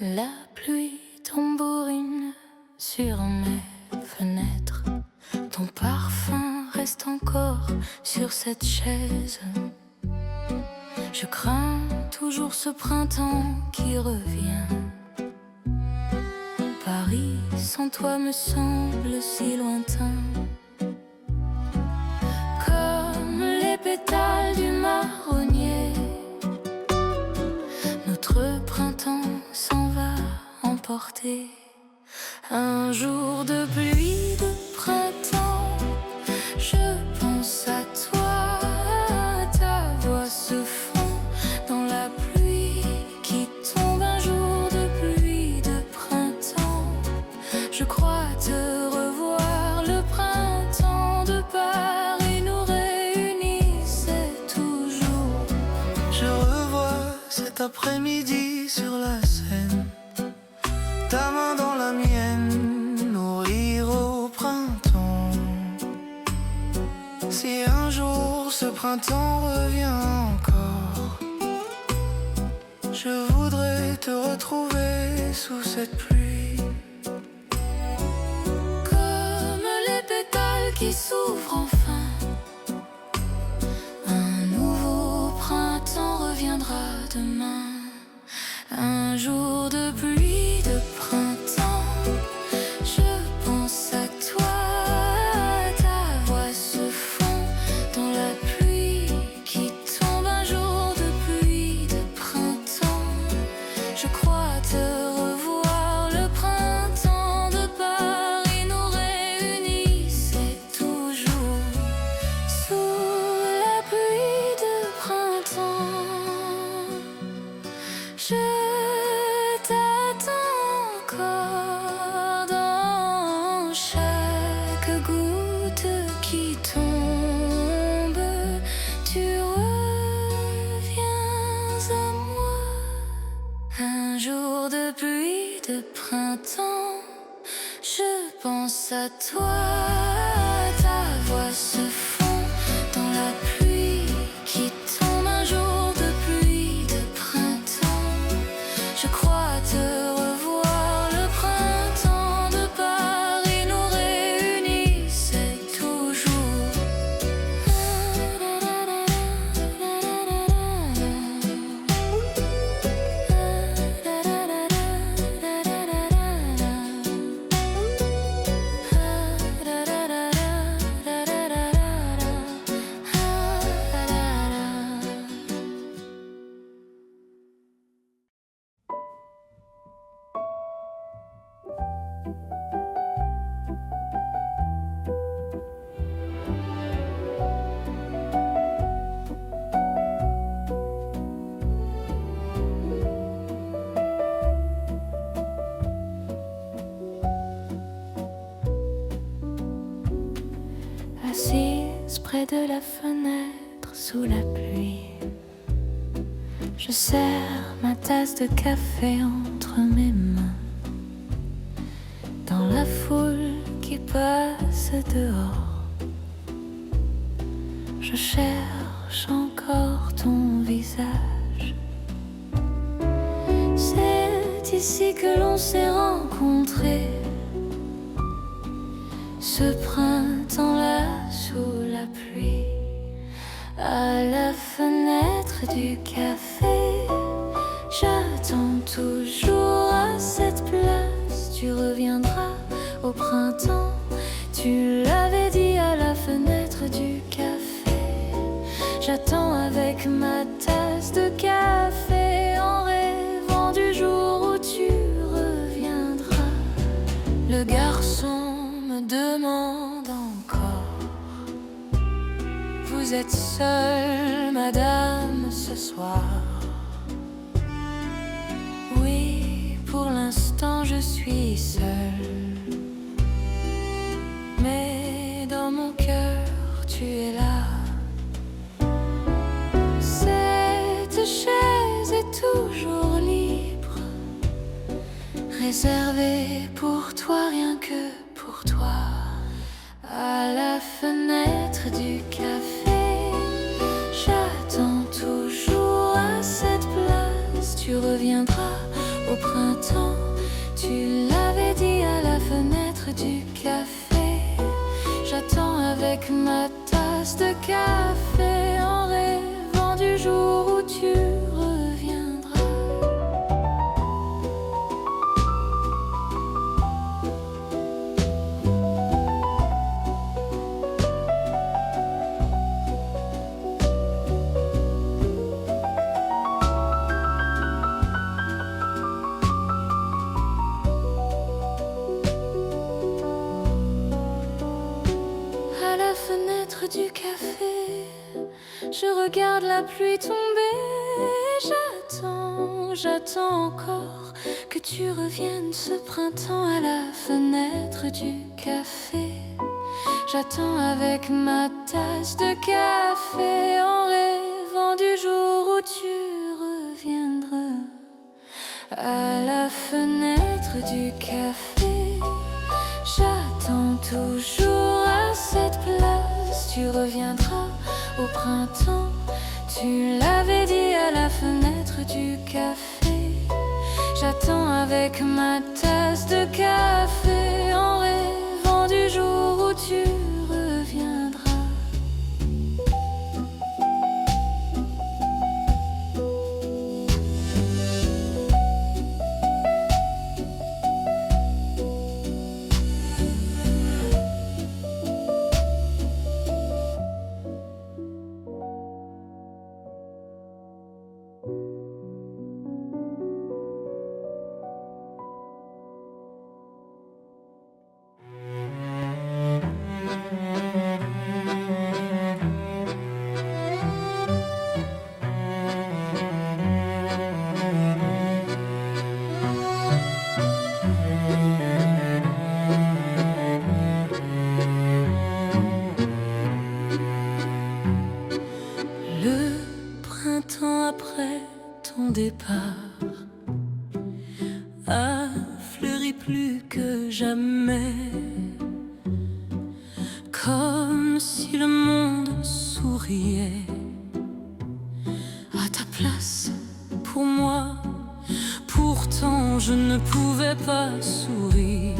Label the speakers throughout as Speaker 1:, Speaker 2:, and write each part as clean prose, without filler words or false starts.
Speaker 1: La pluie tambourine sur mes fenêtres. Ton parfum reste encore sur cette chaise. Je crains toujours ce printemps qui revient. Paris sans toi me semble si lointain. Comme les pétales du marronnier, notre printemps s'en va emporter. Un jour de pluie de printemps, je pense à toi, ta voix se fond dans la pluie qui tombe. Un jour de pluie de printemps, je crois te revoir. Le printemps de Paris nous réunissait toujours.
Speaker 2: Je revois cet après-midi sur la Seine, ta main dans la mienne, nous rire au printemps. Si un jour ce printemps revient encore, je voudrais te retrouver sous cette pluie.
Speaker 1: Comme les pétales qui s'ouvrent enfin, un nouveau printemps reviendra demain. Un jour de pluie de printemps, je pense à toi, ta voix se fond dans la pluie qui tombe. Un jour de pluie de printemps, je crois te revoir. Le printemps de Paris nous réunissait toujours. printemps, je pense à toi. Ta voix se fond dans la pluie qui tombe, un jour de pluie de printemps. Je crois te revoir, le printemps de Paris nous réunissait toujours. Assise près de la fenêtre sous la pluie, je serre ma tasse de café entre mes mains. Dans la foule qui passe dehors, je cherche encore ton visage. C'est ici que l'on s'est rencontrés, ce printemps-là sous la pluie. À la fenêtre du café, j'attends toujours à cette place. Tu reviendras au printemps, tu l'avais dit à la fenêtre du café. J'attends avec ma tasse de café en rêvant du jour où tu reviendras. Le garçon me demande encore: vous êtes seule, madame, ce soir? Oui, pour l'instant je suis seule, mais dans mon cœur tu es là. Cette chaise est toujours libre, réservée pour toi, rien que pour toi. À la fenêtre du café, j'attends toujours à cette place. Tu reviendras au printemps, tu l'avais dit à la fenêtre du café. J'attends avec ma tasse de café en rêvant du jour où tu reviendras. À la fenêtre du café, je regarde la pluie tomber. J'attends encore que tu reviennes ce printemps. À la fenêtre du café, j'attends avec ma tasse de café en rêvant du jour où tu reviendras. À la fenêtre du café, j'attends toujours à cette place. Tu reviendras au printemps, tu l'avais dit à la fenêtre du café. J'attends avec ma tasse de café en rêvant du jour où tu reviendras.
Speaker 3: départ a fleuri
Speaker 1: jamais, comme si le monde souriait à ta place pour moi. Pourtant je ne pouvais pas sourire.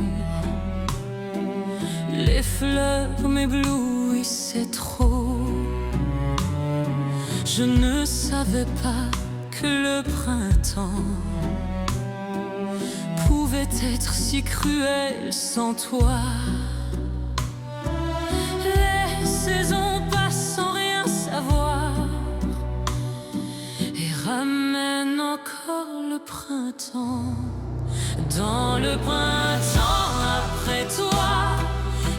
Speaker 1: Les fleurs m'éblouissaient trop. Je ne savais pas que le printemps pouvait être si cruel sans toi. Les saisons passent sans rien savoir et ramènent encore le printemps. Dans le printemps après toi,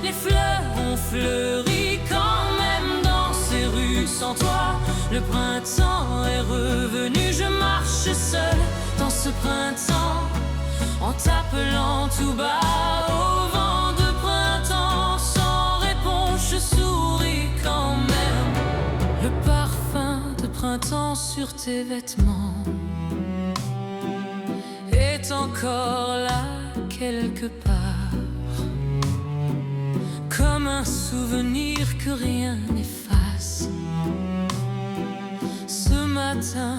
Speaker 1: les fleurs ont fleuri quand même dans ces rues. Sans toi, le printemps est revenu. Je marche seule dans ce printemps, en t'appelant tout bas au vent de printemps. Sans réponse, je souris quand même. Le parfum de printemps sur tes vêtements est encore là quelque part, comme un souvenir que rien n'efface. Ce matin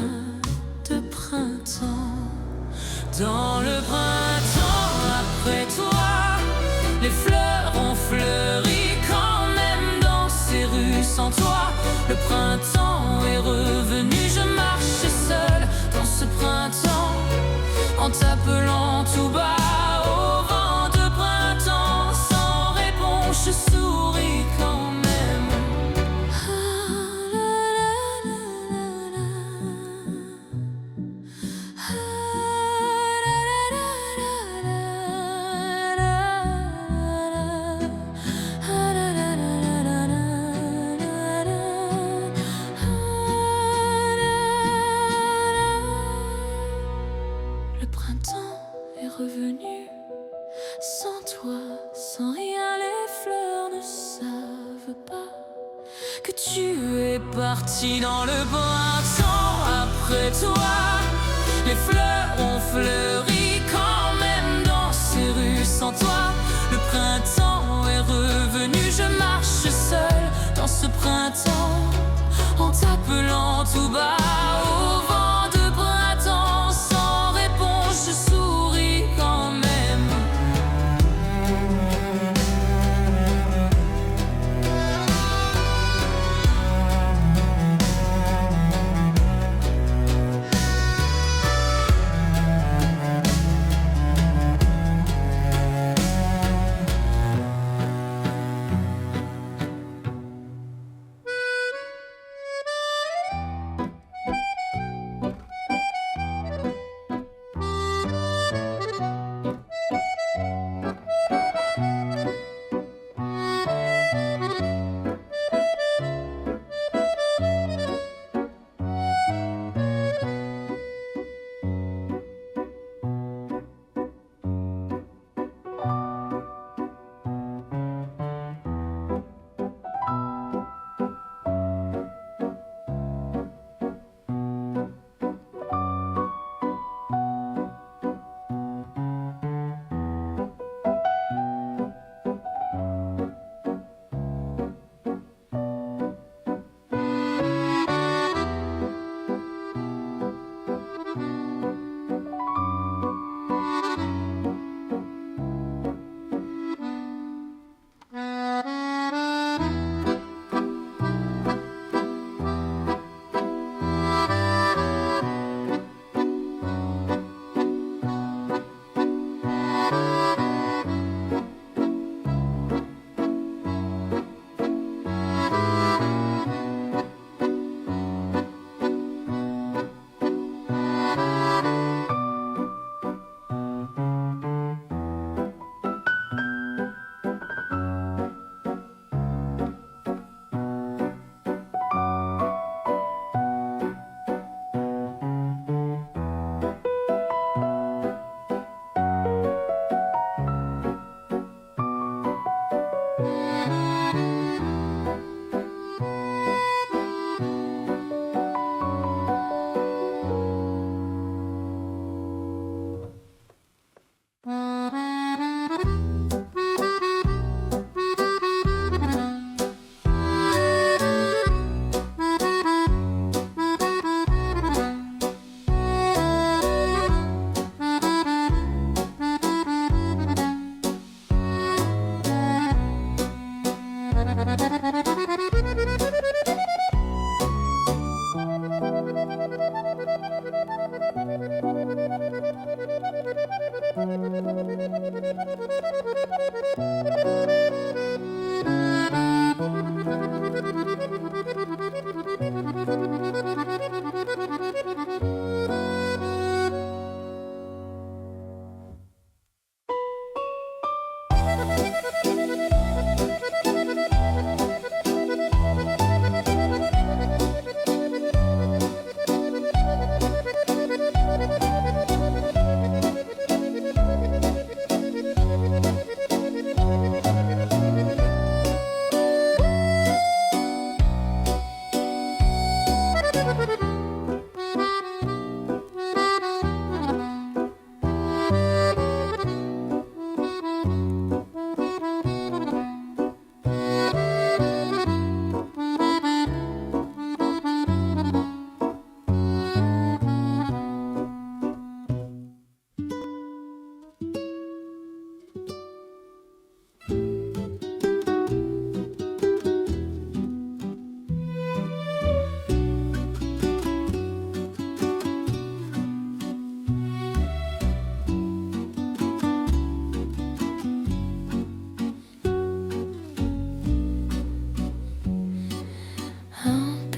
Speaker 1: de printemps, dans le printemps après toi, les fleurs ont fleuri quand même dans ces rues. Sans toi, le printemps est revenu. Je marche seule dans ce printemps, en t'appelant tout bas au vent de printemps. Sans réponse, je souris quand même. Le printemps est revenu. Sans toi, sans rien, les fleurs ne savent pas que tu es parti. Dans le printemps après toi, les fleurs ont fleuri quand même dans ces rues. Sans toi, le printemps est revenu. Je marche seule dans ce printemps, en t'appelant tout bas au vent de printemps. Sans réponse, je souris quand même.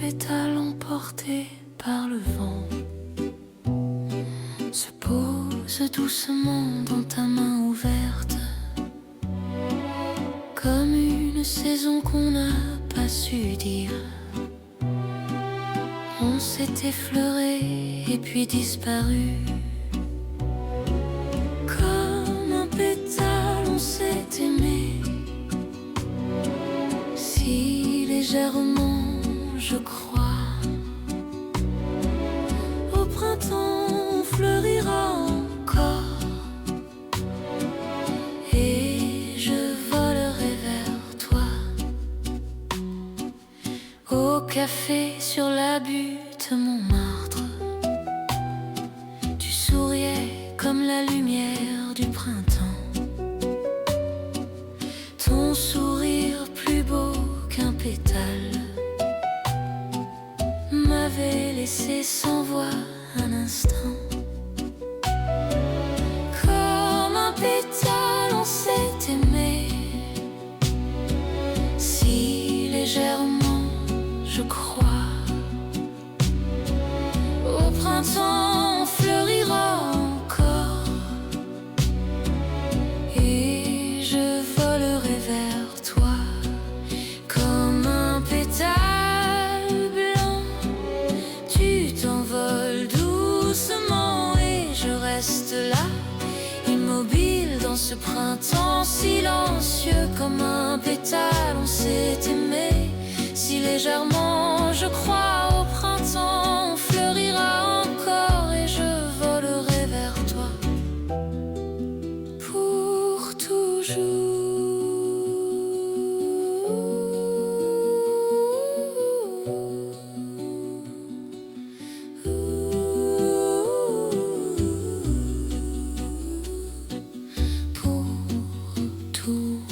Speaker 1: pétale emporté par le vent se pose doucement dans ta main ouverte, comme une saison qu'on n'a pas su dire. On s'est effleuré et puis disparu. Comme un pétale, on s'est aimé, si légèrement, je crois. Au printemps, on fleurira encore, et je volerai vers toi. Au café sur la butte Montmartre, tu souriais comme la lumière du printemps. Ton sourire plus beau qu'un pétale m'avait laissé sans voix un instant. Comme un pétale, on s'est aimé, si légèrement, je crois. Au printemps, on fleurira encore, et je volerai vers toi. Comme un pétale blanc, tu t'envoles doucement, et je reste là, immobile dans ce printemps silencieux. Comme un pétale, on s'est aimé, si légèrement, je crois. Au printemps, on fleurira encore, et je volerai vers toi pour toujours. Pour toujours.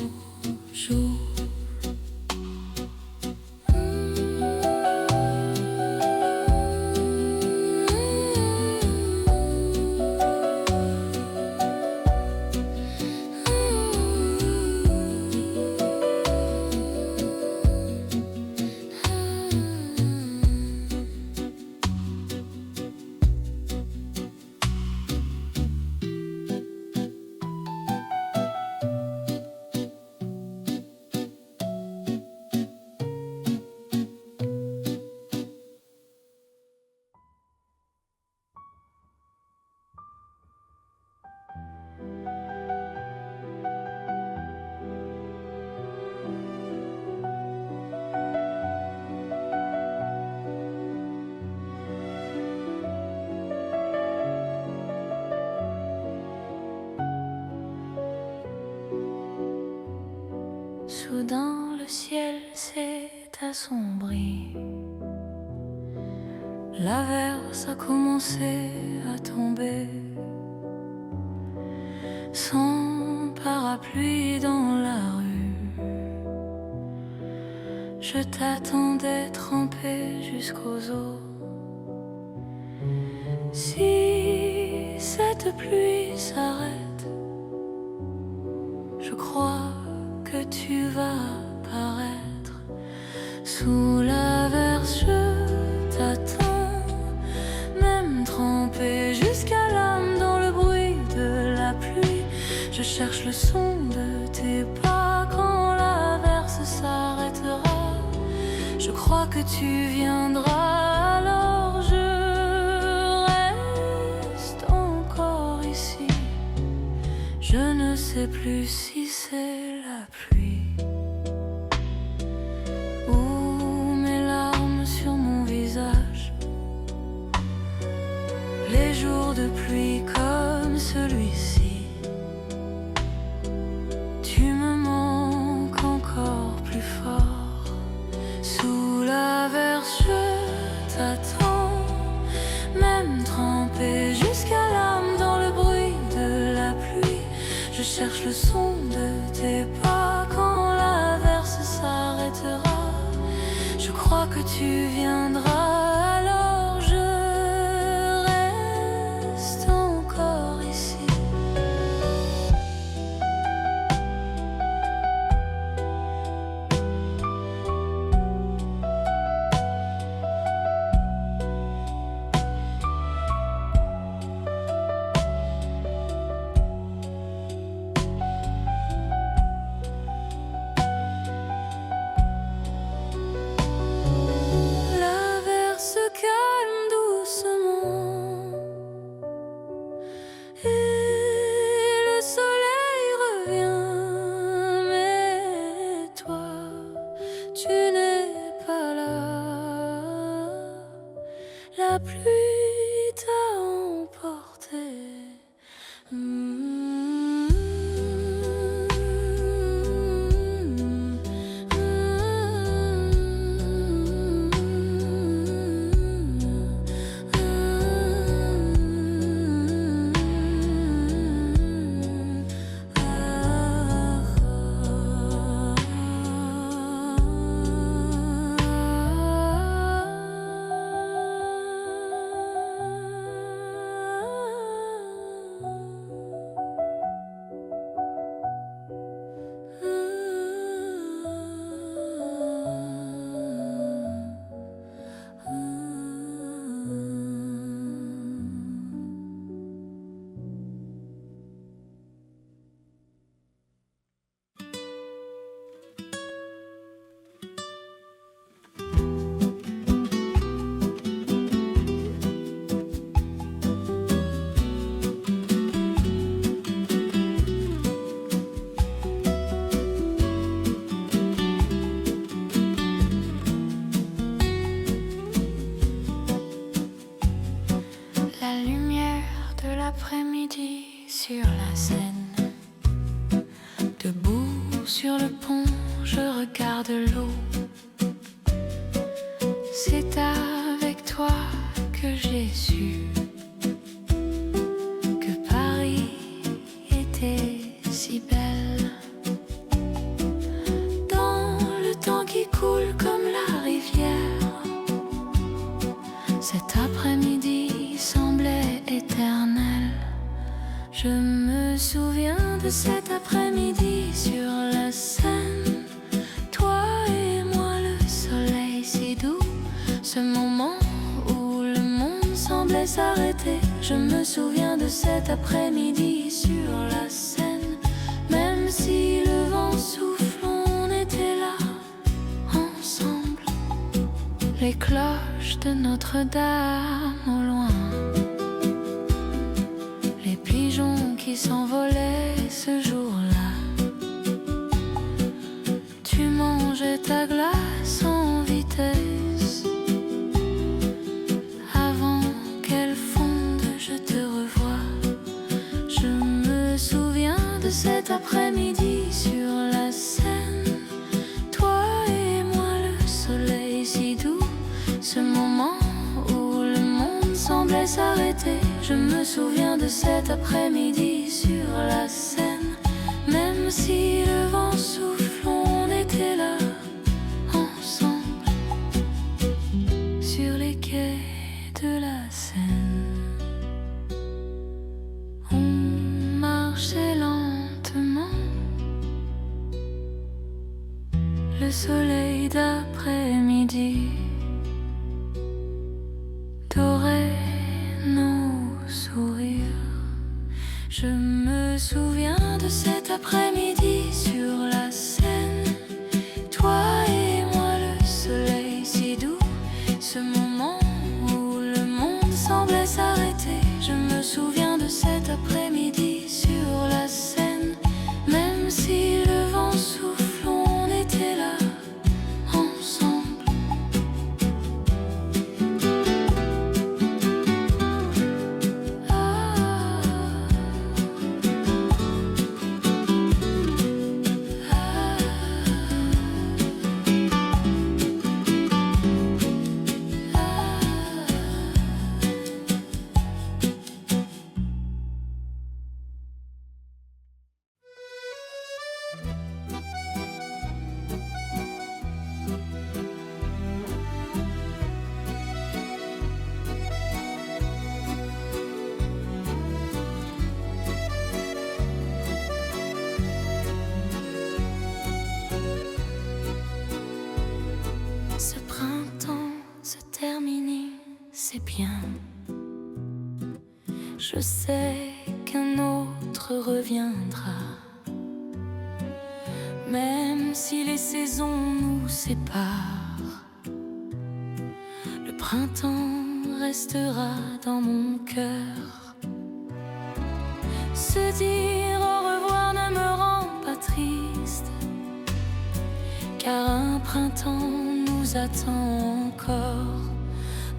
Speaker 1: Soudain le ciel s'est assombri, l'averse a commencé à tomber. Sans parapluie dans la rue, je t'attendais trempé jusqu'aux os. Si cette pluie s'arrête, je crois que tu vas paraître. Sous l'averse, je t'attends, même trempé jusqu'à l'âme dans le bruit de la pluie. Je cherche le son de tes pas quand l'averse s'arrêtera. Je crois que tu viendras, alors je reste encore ici. Je ne sais plus si c'est la pluie ou mes larmes sur mon visage. Les jours de pluie comme celui-ci, tu me manques encore plus fort. Sous l'averse, je t'attends, même trempé jusqu'à l'âme dans le bruit de la pluie. Je cherche le son de tes pas quand l'averse s'arrêtera. Je crois que tu viendras, alors je reste encore ici. la pluie t'a emporté. La lumière de l'après-midi sur la Seine. Debout sur le pont, je regarde l'eau. C'est avec toi que j'ai su que Paris était si belle. Dans le temps qui coule comme la rivière, cet après-midi semblait éternel. Je me souviens de cet après-midi sur la Seine. Toi et moi, le soleil si doux, ce moment où le monde semblait s'arrêter. Je me souviens de cet après-midi sur la Seine. Même si le vent souffle, on était là, ensemble. Les cloches de Notre-Dame au loin, les pigeons qui s'envolaient ce jour-là. Tu mangeais ta glace en vitesse. Avant qu'elle fonde, je te revois. Je me souviens de cet après-midi sur la Seine. Toi et moi, le soleil si doux, ce moment où le monde semblait s'arrêter. Je me souviens de cet après-midi sur la Seine. Même si le vent souffle, on était là, ensemble, sur les quais de la Seine. On marchait lentement, le soleil d'après-midi dorait nos sourires. Je me souviens de cet après-midi sur la Seine. Toi et moi, le soleil si doux, ce moment où le monde semblait s'arrêter. Je me souviens de cet après-midi sur la Seine. Même si le vent souffle, on était là, ensemble. Ce printemps se termine, c'est bien. Je sais qu'un autre reviendra. Même si les saisons nous séparent, le printemps restera dans mon cœur. Se dire au revoir ne me rend pas triste, car un printemps nous attend encore.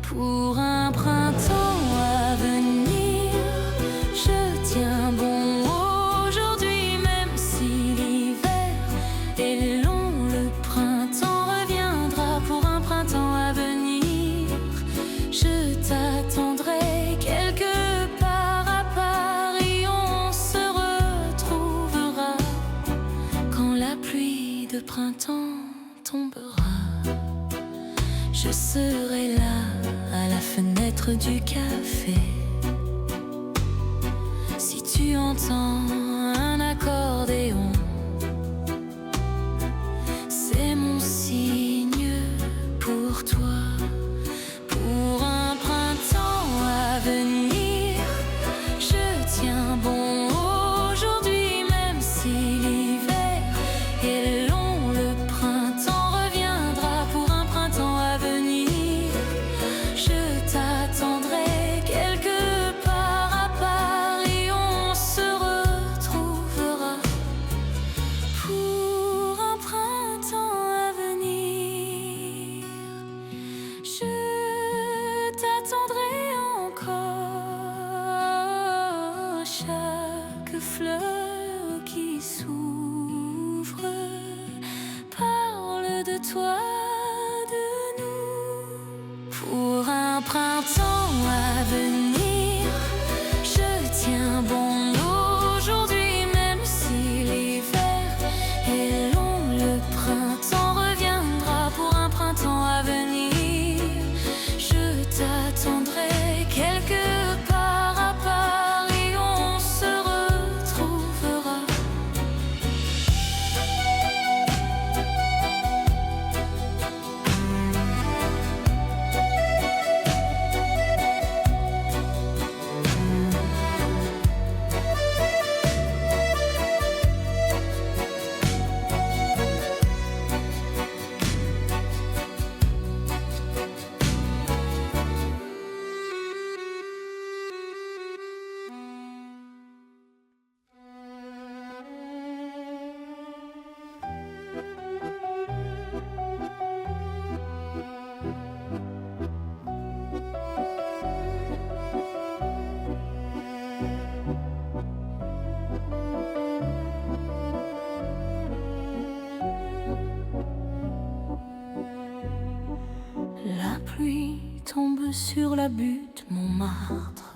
Speaker 1: Pour un printemps tombera, je serai là à la fenêtre du café. Si tu entends un accordéon, c'est mon signe pour toi, pour un printemps à venir. Je tiens bon aujourd'hui, même si l'hiver est long. Le printemps reviendra, pour un printemps à venir. Je t'attendrai quelque part à Paris, on se retrouvera pour un printemps à venir. Je t'attendrai encore. Chaque fleur qui s'ouvre parle de toi, de nous. Pour un printemps à venir, je tiens bon aujourd'hui, même si l'hiver est long. Le printemps reviendra, pour un printemps à venir. Je t'attendrai quelque part à Paris, on se retrouvera. La pluie tombe sur la butte Montmartre.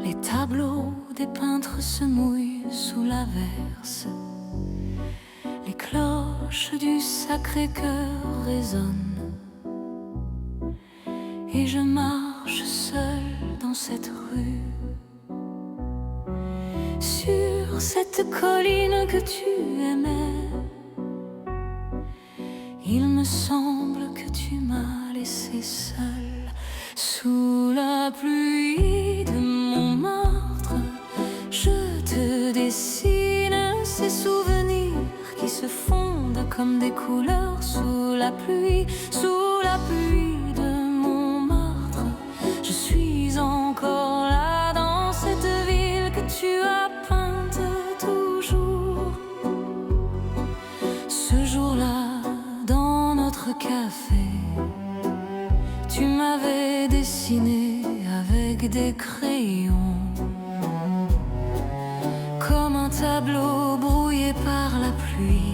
Speaker 1: Les tableaux des peintres se mouillent sous l'averse. Les cloches du Sacré-Cœur résonnent. Et je marche seule dans cette rue, sur cette colline que tu aimais. Il me semble que tu m'as laissé seule sous la pluie de Montmartre. Je te dessine ces souvenirs qui se fondent comme des couleurs sous la pluie de Montmartre. Je suis encore là dans cette ville que tu as peinte toujours. Ce jour-là, dans notre café, tu m'avais dessiné avec des crayons, comme un tableau brouillé par la pluie.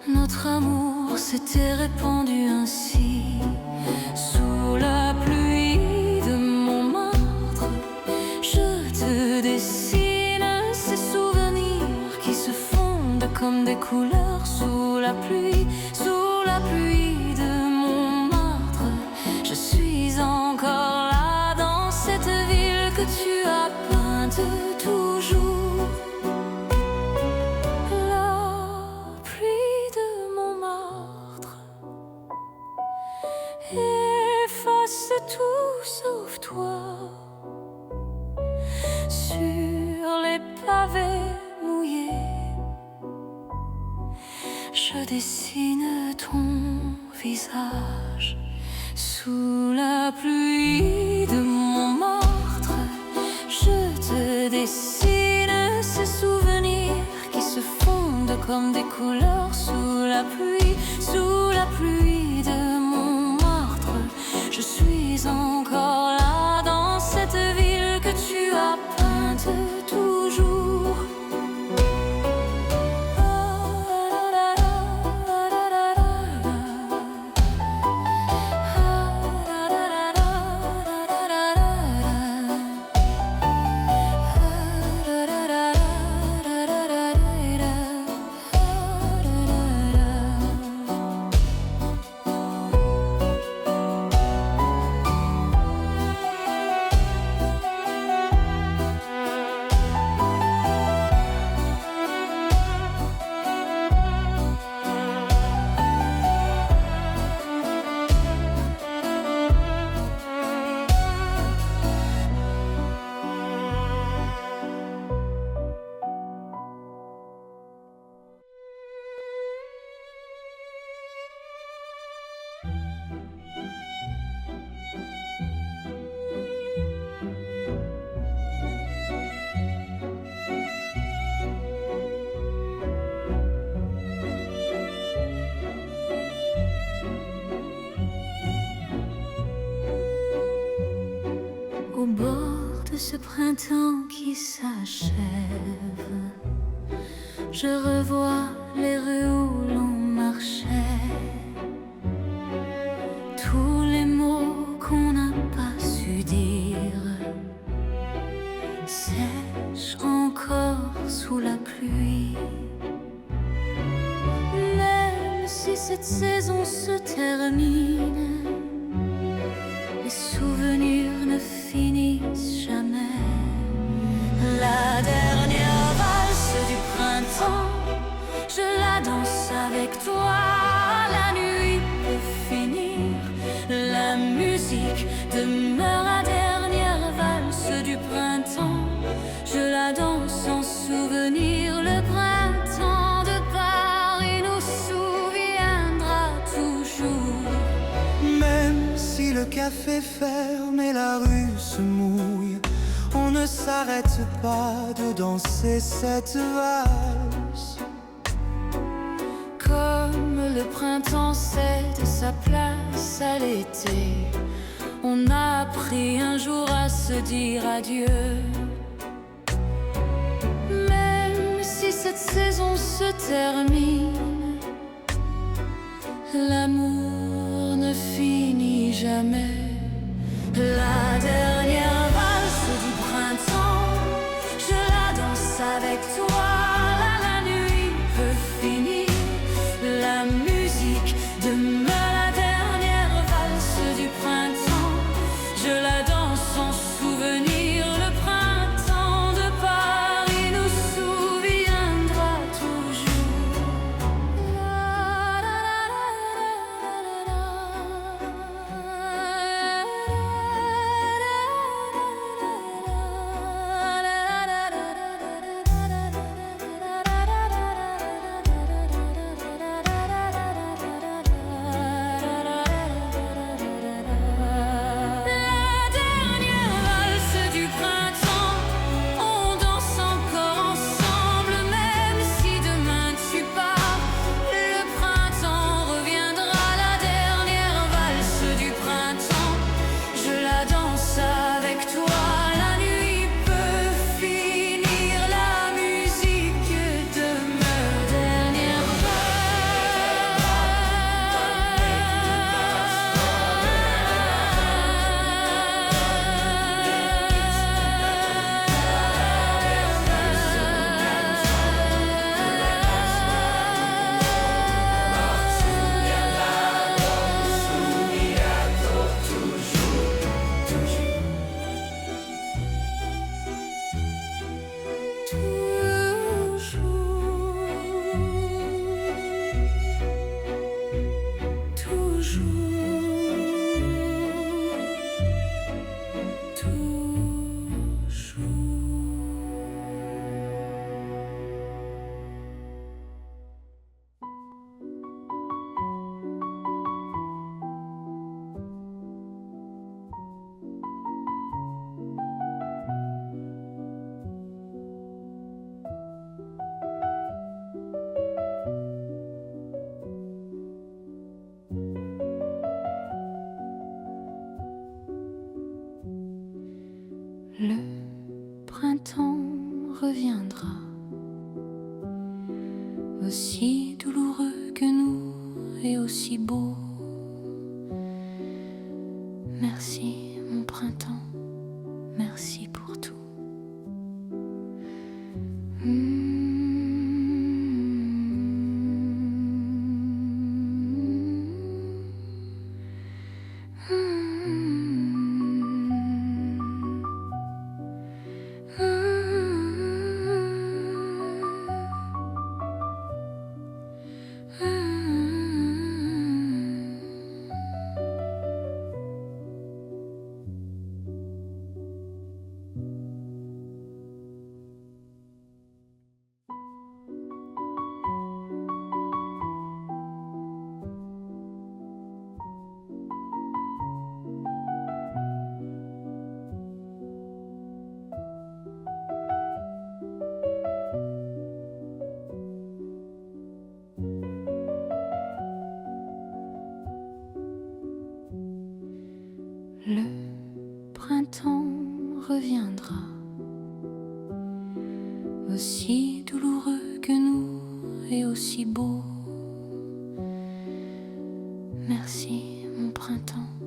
Speaker 1: Notre amour s'était répandu ainsi, sous la pluie de Montmartre. Je te dessine ces souvenirs qui se fondent comme des couleurs sous la pluie de Montmartre. Je suis encore là dans cette ville que tu as peinte toujours. La pluie de Montmartre efface tout sauf toi. Sur les pavés mouillés, je dessine ton visage. Sous la pluie de Montmartre, je te dessine ces souvenirs qui se fondent comme des couleurs sous la pluie de Montmartre. Je suis encore là dans cette ville que tu as peinte toujours. ce printemps qui s'achève, je revois les rues où l'on marchait, tous les mots qu'on n'a pas su dire sèchent encore sous la pluie. Même si cette saison se termine, les souvenirs ne finissent jamais. La dernière valse du printemps, je la danse avec toi. La nuit peut finir, la musique demeure la dernière valse du printemps. Je la danse sans souvenir. Le printemps de Paris nous souviendra toujours.
Speaker 2: Même si le café ferme et la rue se mouille, on ne s'arrête pas de danser cette valse.
Speaker 1: Comme le printemps cède sa place à l'été, on a appris un jour à se dire adieu. Même si cette saison se termine, l'amour ne finit jamais. La dernière valse du printemps, je la danse avec toi. La nuit peut finir, la musique demeure la dernière valse du printemps. Je la danse sans souvenir. Le printemps de Paris nous souviendra toujours. Le printemps reviendra, aussi douloureux que nous et aussi beau. Merci mon printemps, merci pour tout. Le printemps reviendra, aussi douloureux que nous et aussi beau. Merci mon printemps.